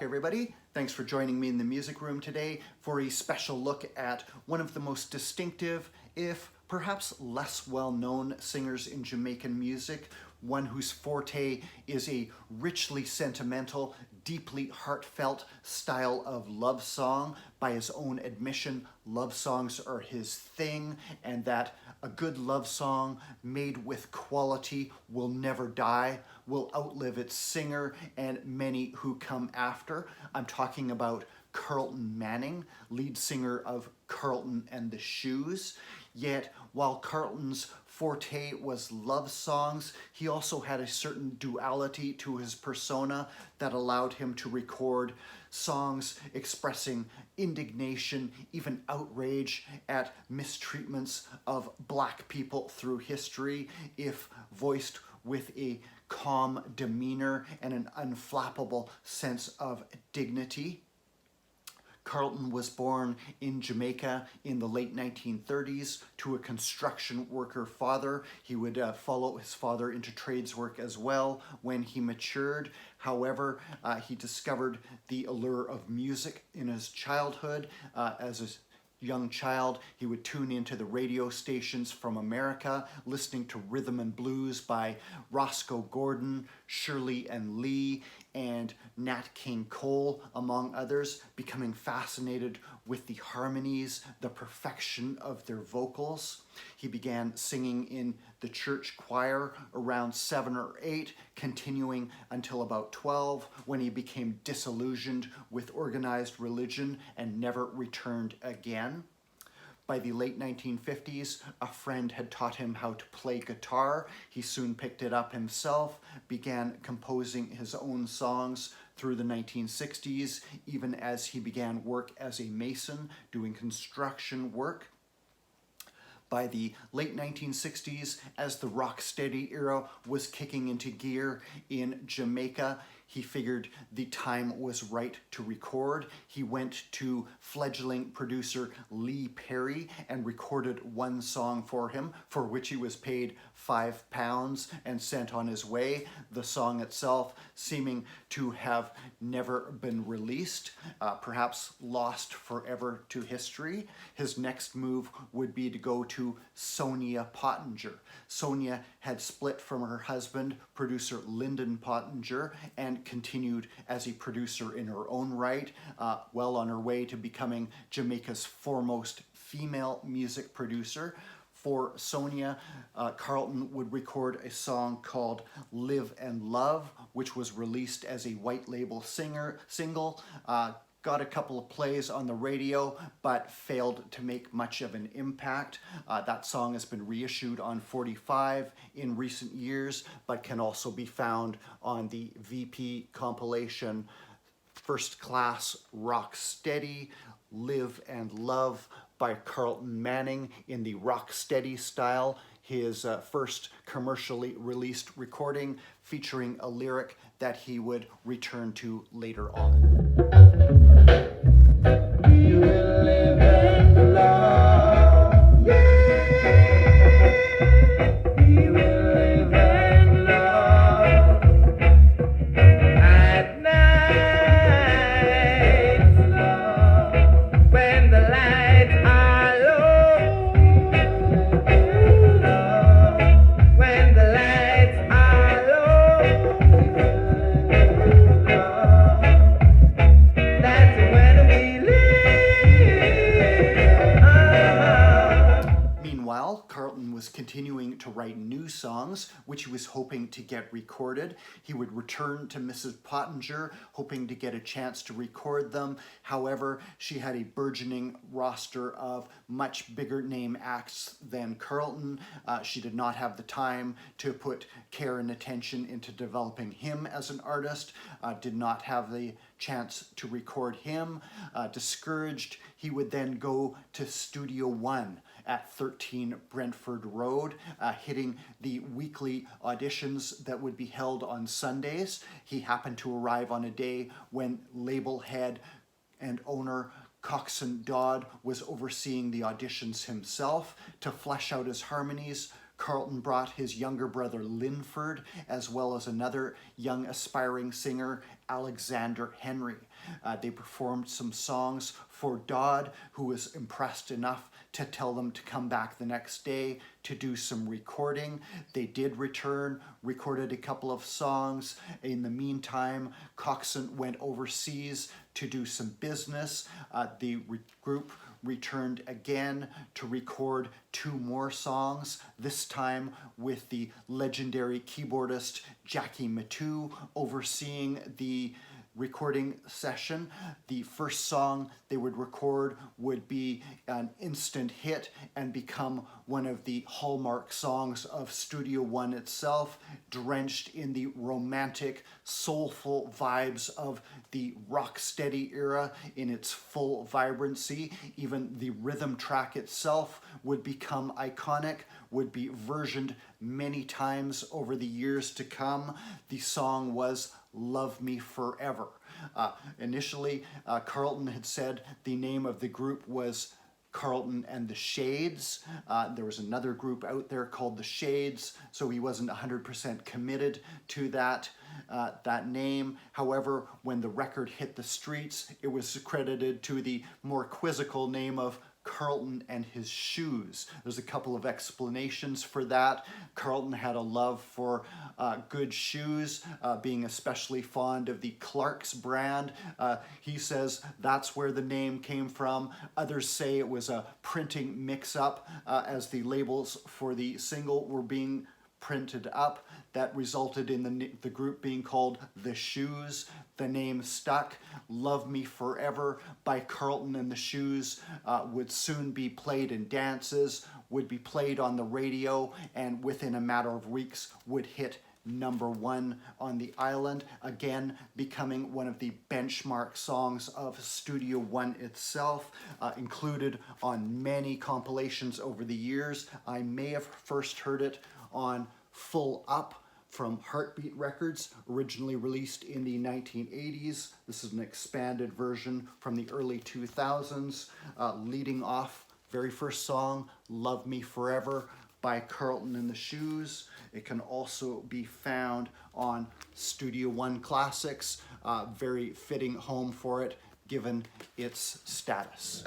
Everybody. Thanks for joining me in the music room today for a special look at one of the most distinctive, if perhaps less well-known singers in Jamaican music, one whose forte is a richly sentimental, deeply heartfelt style of love song. By his own admission, love songs are his thing, and that a good love song made with quality will never die, will outlive its singer and many who come after. I'm talking about Carlton Manning, lead singer of Carlton and the Shoes. Yet, while Carlton's forte was love songs, he also had a certain duality to his persona that allowed him to record songs expressing indignation, even outrage at mistreatments of Black people through history, if voiced with a calm demeanor and an unflappable sense of dignity. Carlton was born in Jamaica in the late 1930s to a construction worker father. He would follow his father into trades work as well when he matured. However, he discovered the allure of music in his childhood. As a young child, he would tune into the radio stations from America, listening to rhythm and blues by Roscoe Gordon, Shirley and Lee, and Nat King Cole, among others, becoming fascinated with the harmonies, the perfection of their vocals. He began singing in the church choir around 7 or 8, continuing until about 12, when he became disillusioned with organized religion and never returned again. By the late 1950s, a friend had taught him how to play guitar. He soon picked it up himself, began composing his own songs through the 1960s, even as he began work as a mason, doing construction work. By the late 1960s, as the rocksteady era was kicking into gear in Jamaica, he figured the time was right to record. He went to fledgling producer Lee Perry and recorded one song for him, for which he was paid £5 and sent on his way. The song itself seeming to have never been released, perhaps lost forever to history. His next move would be to go to Sonia Pottinger. Sonia had split from her husband, producer Lyndon Pottinger, and continued as a producer in her own right, well on her way to becoming Jamaica's foremost female music producer. For Sonia, Carlton would record a song called Live and Love, which was released as a white label single. Got a couple of plays on the radio, but failed to make much of an impact. That song has been reissued on 45 in recent years, but can also be found on the VP compilation First Class Rocksteady, Live and Love by Carlton Manning in the rocksteady style. His first commercially released recording, featuring a lyric that he would return to later on. We will live and love, yeah. We will live and love at night, love, when the lights are low, love, when the lights are low, love, that's when we live. Meanwhile, Carlton was continuing to write new songs, which he was hoping to get recorded. He would return to Mrs. Pottinger, hoping to get a chance to record them. However, she had a burgeoning roster of much bigger name acts than Carlton. She did not have the time to put care and attention into developing him as an artist, did not have the chance to record him. Discouraged, he would then go to Studio One at 13 Brentford Road, hitting the weekly auditions that would be held on Sundays. He happened to arrive on a day when label head and owner Coxswain Dodd was overseeing the auditions himself to flesh out his harmonies. Carlton brought his younger brother Linford, as well as another young aspiring singer, Alexander Henry. They performed some songs for Dodd, who was impressed enough to tell them to come back the next day to do some recording. They did return, recorded a couple of songs. In the meantime, Coxswain went overseas to do some business. The group returned again to record 2 more songs, this time with the legendary keyboardist Jackie Mathieu overseeing the recording session. The first song they would record would be an instant hit and become one of the hallmark songs of Studio One itself, drenched in the romantic, soulful vibes of the rocksteady era in its full vibrancy. Even the rhythm track itself would become iconic, would be versioned many times over the years to come. The song was Love Me Forever. Initially, Carlton had said the name of the group was Carlton and the Shades. There was another group out there called the Shades, so he wasn't 100% committed to that name. However, when the record hit the streets, it was credited to the more quizzical name of Carlton and His Shoes. There's a couple of explanations for that. Carlton had a love for good shoes, being especially fond of the Clark's brand. He says that's where the name came from. Others say it was a printing mix-up as the labels for the single were being printed up. That resulted in the group being called The Shoes. The name stuck. Love Me Forever by Carlton and the Shoes would soon be played in dances, would be played on the radio, and within a matter of weeks would hit #1 on the island, again becoming one of the benchmark songs of Studio One itself, included on many compilations over the years. I may have first heard it on Full Up from Heartbeat Records, originally released in the 1980s. This is an expanded version from the early 2000s, leading off, very first song, Love Me Forever by Carlton and the Shoes. It can also be found on Studio One Classics, very fitting home for it given its status.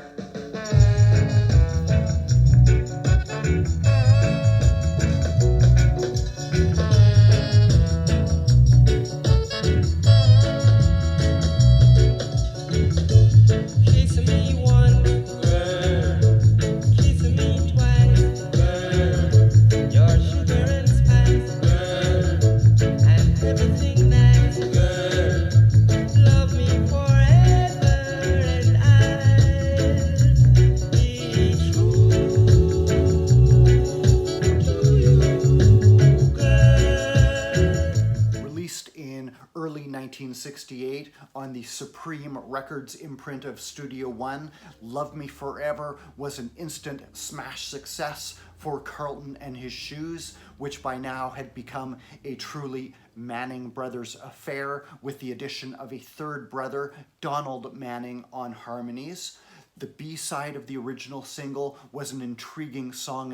Early 1968 on the Supreme Records imprint of Studio One, Love Me Forever was an instant smash success for Carlton and His Shoes, which by now had become a truly Manning brothers affair, with the addition of a third brother, Donald Manning, on harmonies. The B-side of the original single was an intriguing song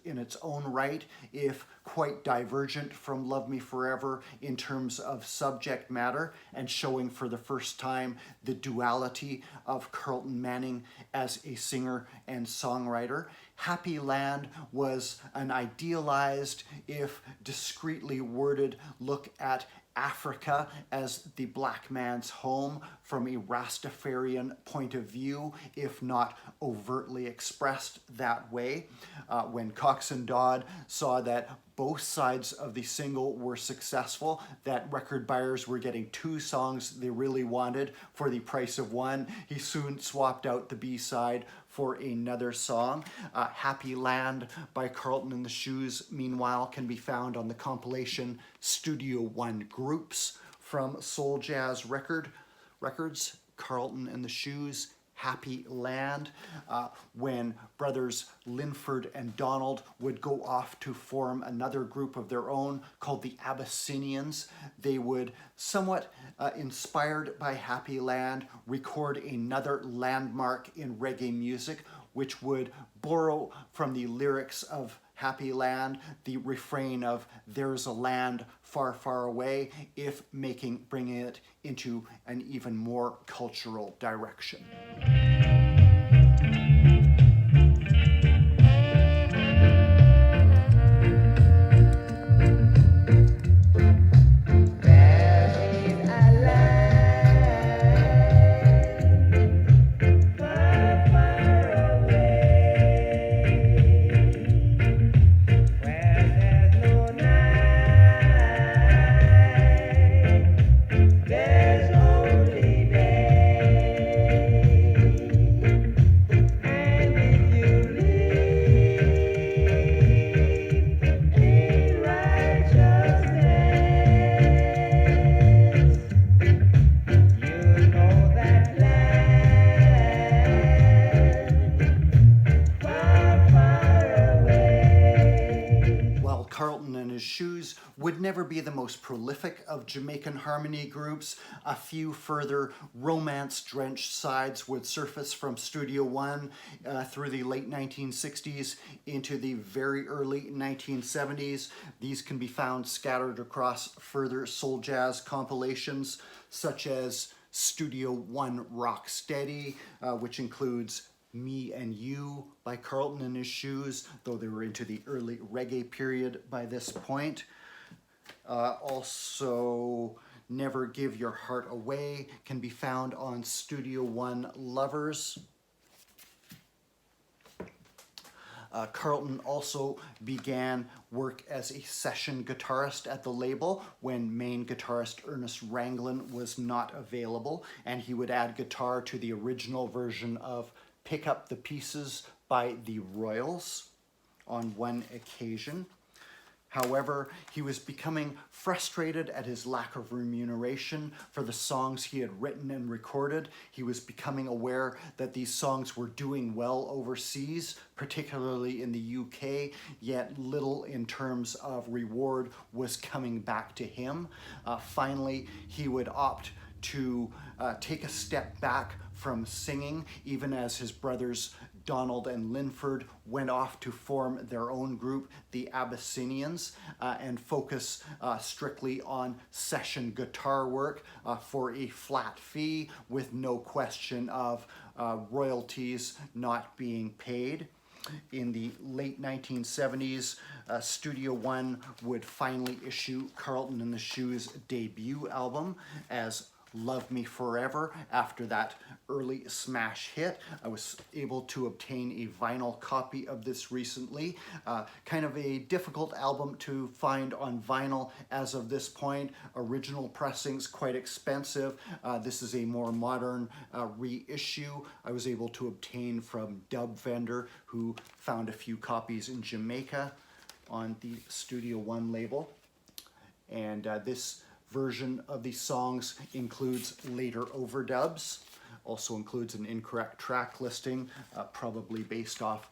in its own right, if quite divergent from Love Me Forever in terms of subject matter, and showing for the first time the duality of Carlton Manning as a singer and songwriter. Happy Land was an idealized, if discreetly worded, look at Africa as the black man's home from a Rastafarian point of view, if not overtly expressed that way. When Coxswain Dodd saw that both sides of the single were successful, that record buyers were getting 2 songs they really wanted for the price of 1, he soon swapped out the B-side for another song. Happy Land by Carlton and the Shoes, meanwhile, can be found on the compilation Studio One Groups from Soul Jazz Records, Carlton and the Shoes, Happy Land. When brothers Linford and Donald would go off to form another group of their own called the Abyssinians, they would, somewhat inspired by Happy Land, record another landmark in reggae music, which would borrow from the lyrics of Happy Land the refrain of "There's a land far, far away," if bringing it into an even more cultural direction. Carlton and his Shoes would never be the most prolific of Jamaican harmony groups. A few further romance-drenched sides would surface from Studio One through the late 1960s into the very early 1970s. These can be found scattered across further soul jazz compilations, such as Studio One Rocksteady, which includes Me and You by Carlton and his Shoes, though they were into the early reggae period by this point. Also, Never Give Your Heart Away can be found on Studio One Lovers. Carlton also began work as a session guitarist at the label when main guitarist Ernest Ranglin was not available, and he would add guitar to the original version of Pick Up the Pieces by the Royals on one occasion. However, he was becoming frustrated at his lack of remuneration for the songs he had written and recorded. He was becoming aware that these songs were doing well overseas, particularly in the UK, yet little in terms of reward was coming back to him. Finally, he would opt to take a step back from singing, even as his brothers Donald and Linford went off to form their own group, the Abyssinians, and focus strictly on session guitar work for a flat fee with no question of royalties not being paid. In the late 1970s, Studio One would finally issue Carlton and the Shoes' debut album as Love Me Forever. After that early smash hit, I was able to obtain a vinyl copy of this recently. Kind of a difficult album to find on vinyl as of this point. Original pressings quite expensive. This is a more modern reissue I was able to obtain from Dub Vendor, who found a few copies in Jamaica on the Studio One label. And this version of these songs includes later overdubs, also includes an incorrect track listing, probably based off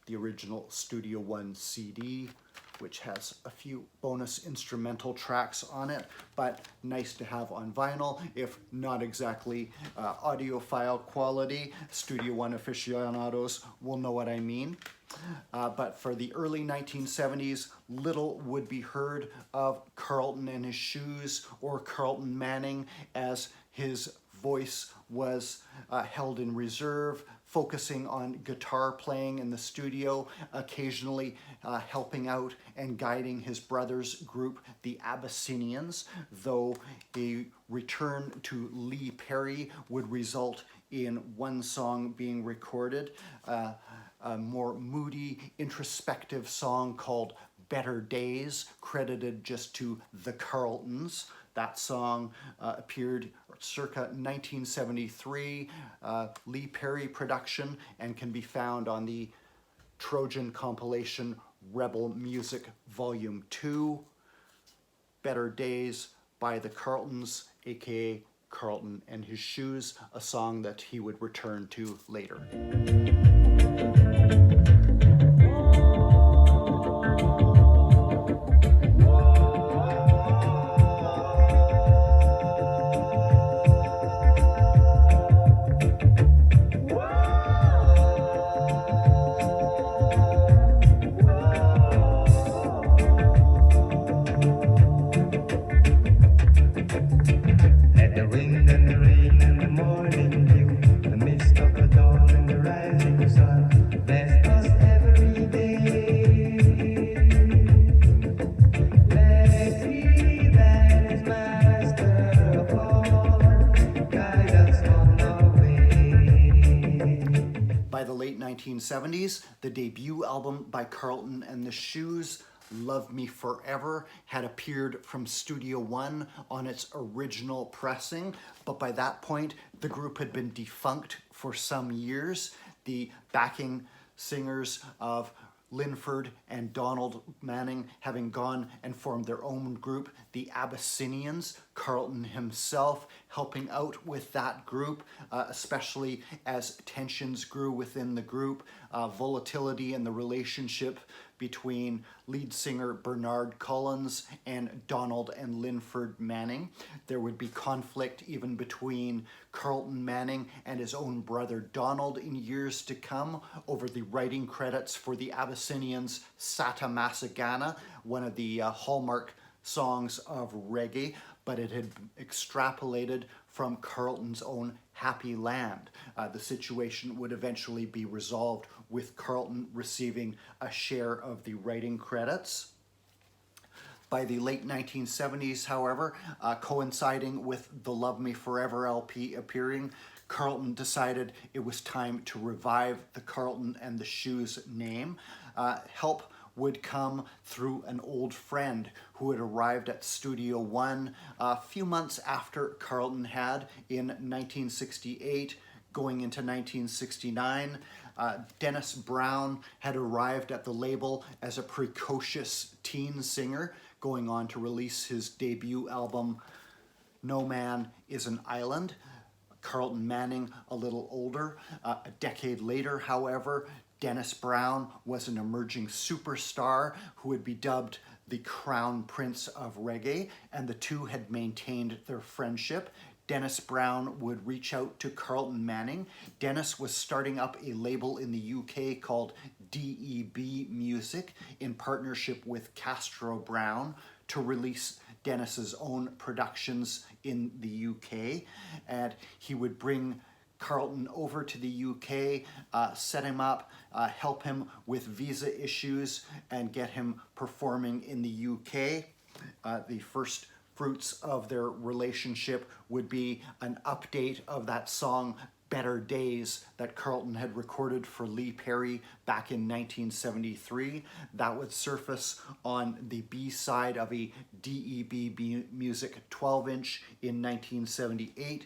the original Studio One CD, which has a few bonus instrumental tracks on it, but nice to have on vinyl, if not exactly audiophile quality. Studio One aficionados will know what I mean. But for the early 1970s, little would be heard of Carlton and his Shoes or Carlton Manning, as his voice was held in reserve, focusing on guitar playing in the studio, occasionally helping out and guiding his brother's group, the Abyssinians, though a return to Lee Perry would result in one song being recorded, a more moody, introspective song called Better Days, credited just to the Carltons. That song appeared circa 1973, Lee Perry production, and can be found on the Trojan compilation Rebel Music Volume 2. Better Days by the Carltons, aka Carlton and His Shoes, a song that he would return to later. By the late 1970s, the debut album by Carlton and the Shoes, Love Me Forever, had appeared from Studio One on its original pressing, but by that point, the group had been defunct for some years. The backing singers of Linford and Donald Manning having gone and formed their own group, the Abyssinians, Carlton himself helping out with that group, especially as tensions grew within the group, volatility in the relationship between lead singer Bernard Collins and Donald and Linford Manning. There would be conflict even between Carlton Manning and his own brother Donald in years to come over the writing credits for the Abyssinians' Sata Masagana, one of the hallmark songs of reggae, but it had extrapolated from Carlton's own Happy Land. The situation would eventually be resolved with Carlton receiving a share of the writing credits. By the late 1970s, however, coinciding with the Love Me Forever LP appearing, Carlton decided it was time to revive the Carlton and the Shoes name. Help would come through an old friend who had arrived at Studio One a few months after Carlton had in 1968, going into 1969. Dennis Brown had arrived at the label as a precocious teen singer, going on to release his debut album, No Man is an Island. Carlton Manning a little older. A decade later, however, Dennis Brown was an emerging superstar who would be dubbed the Crown Prince of Reggae, and the two had maintained their friendship. Dennis Brown would reach out to Carlton Manning. Dennis was starting up a label in the UK called DEB Music in partnership with Castro Brown to release Dennis's own productions in the UK, and he would bring Carlton over to the UK, set him up, help him with visa issues, and get him performing in the UK. The first fruits of their relationship would be an update of that song Better Days that Carlton had recorded for Lee Perry back in 1973. That would surface on the B-side of a DEB Music 12-inch in 1978.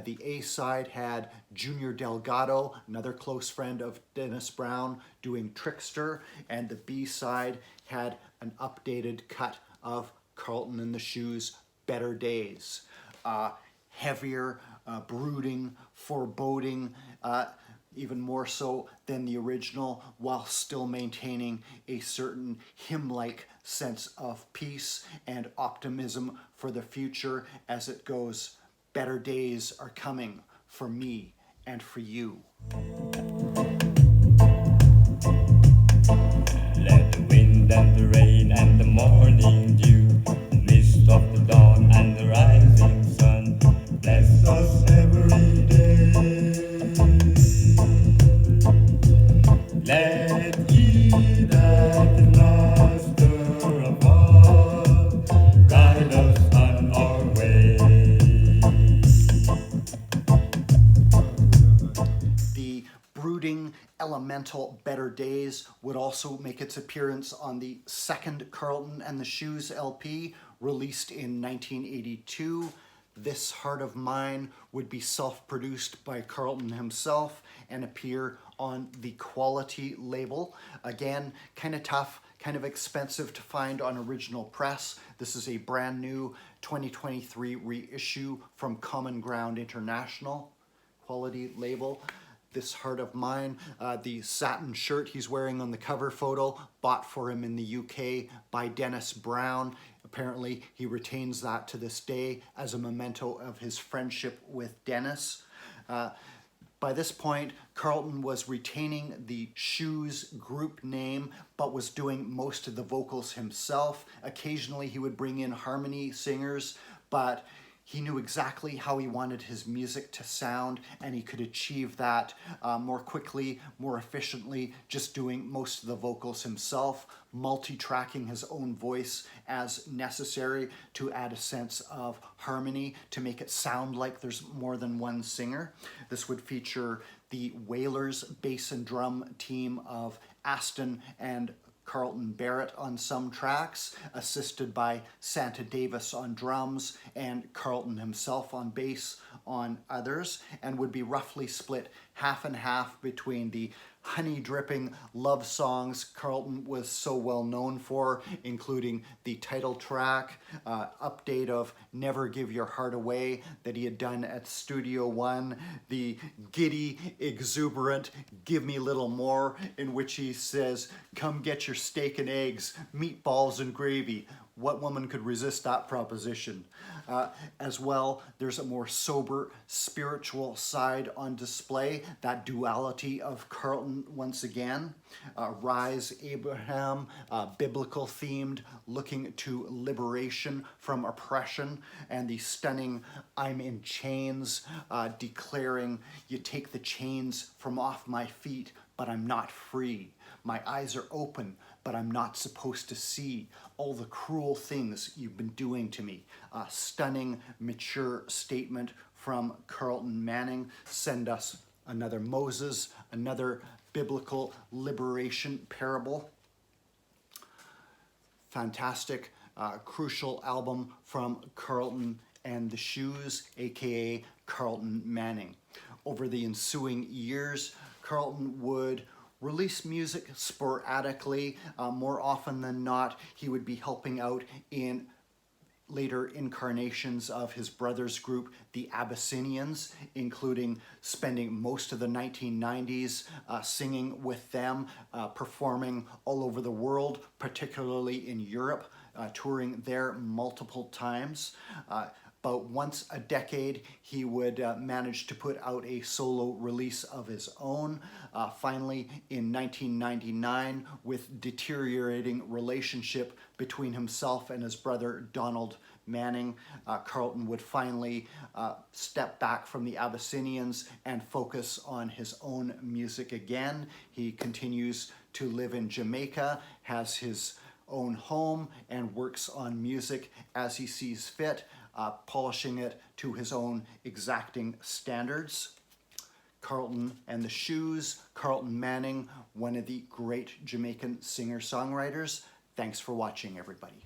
The A-side had Junior Delgado, another close friend of Dennis Brown, doing Trickster, and the B-side had an updated cut of Carlton and the Shoes, Better Days. Heavier, brooding, foreboding, even more so than the original, while still maintaining a certain hymn-like sense of peace and optimism for the future as it goes, better days are coming for me and for you. Let the wind and the rain and the morning dew, the mist of the dawn and the rising sun, bless us every day. Let he that is master of all guide us on our way. The brooding, elemental Better Days would also make its appearance on the second Carlton and the Shoes LP, released in 1982. This Heart of Mine would be self-produced by Carlton himself and appear on the Quality label. Again, kind of tough, kind of expensive to find on original press. This is a brand new 2023 reissue from Common Ground International, Quality label. This Heart of Mine, the satin shirt he's wearing on the cover photo, bought for him in the UK by Dennis Brown. Apparently, he retains that to this day as a memento of his friendship with Dennis. By this point, Carlton was retaining the Shoes group name, but was doing most of the vocals himself. Occasionally, he would bring in harmony singers, but he knew exactly how he wanted his music to sound, and he could achieve that more quickly, more efficiently, just doing most of the vocals himself, multi-tracking his own voice as necessary to add a sense of harmony, to make it sound like there's more than one singer. This would feature the Wailers bass and drum team of Aston and Carlton Barrett on some tracks, assisted by Santa Davis on drums and Carlton himself on bass on others, and would be roughly split half and half between the honey-dripping love songs Carlton was so well known for, including the title track, update of Never Give Your Heart Away that he had done at Studio One, the giddy, exuberant Give Me Little More, in which he says, come get your steak and eggs, meatballs and gravy. What woman could resist that proposition? As well, there's a more sober, spiritual side on display, that duality of Carlton once again. Rise Abraham, biblical themed, looking to liberation from oppression, and the stunning I'm in chains, declaring, you take the chains from off my feet, but I'm not free. My eyes are open, but I'm not supposed to see all the cruel things you've been doing to me. A stunning, mature statement from Carlton Manning. Send us another Moses, another biblical liberation parable. Fantastic, crucial album from Carlton and the Shoes, aka Carlton Manning. Over the ensuing years, Carlton would release music sporadically. More often than not, he would be helping out in later incarnations of his brother's group, the Abyssinians, including spending most of the 1990s singing with them, performing all over the world, particularly in Europe, touring there multiple times. About once a decade, he would manage to put out a solo release of his own. Finally, in 1999, with deteriorating relationship between himself and his brother Donald Manning, Carlton would finally step back from the Abyssinians and focus on his own music again. He continues to live in Jamaica, has his own home, and works on music as he sees fit, polishing it to his own exacting standards. Carlton and the Shoes, Carlton Manning, one of the great Jamaican singer-songwriters. Thanks for watching, everybody.